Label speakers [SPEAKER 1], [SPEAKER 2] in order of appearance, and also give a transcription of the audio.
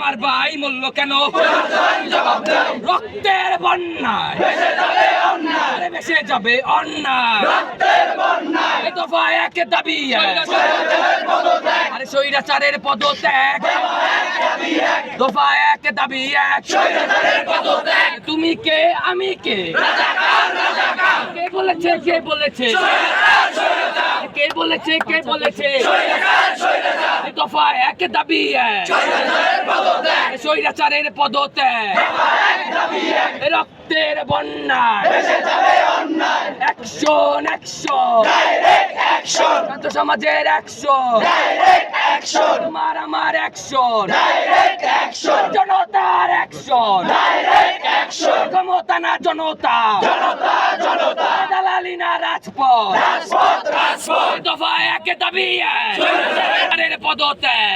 [SPEAKER 1] আমার ভাই মূল্য কেন? রক্তের বন্যায় ভেসে যাবে অন্যায়। এই দফা এক দাবি আরে স্বৈরাচারের পদত্যাগ। দফা এক দাবি এক। তুমি কে আমি কে? কে বলেছে কে বলেছে কে বলেছে কে বলেছে? দফা এক দাবি এক। স্বৈরাচারের পদত্যাগ। রক্তের বন্যায় অ্যাকশন অ্যাকশন ছাত্র সমাজের অ্যাকশন তোমার আমার অ্যাকশন জনতার অ্যাকশন ক্ষমতা না জনতা দালালি না রাজপথ দফা এক দাবি এক পদত্যাগ।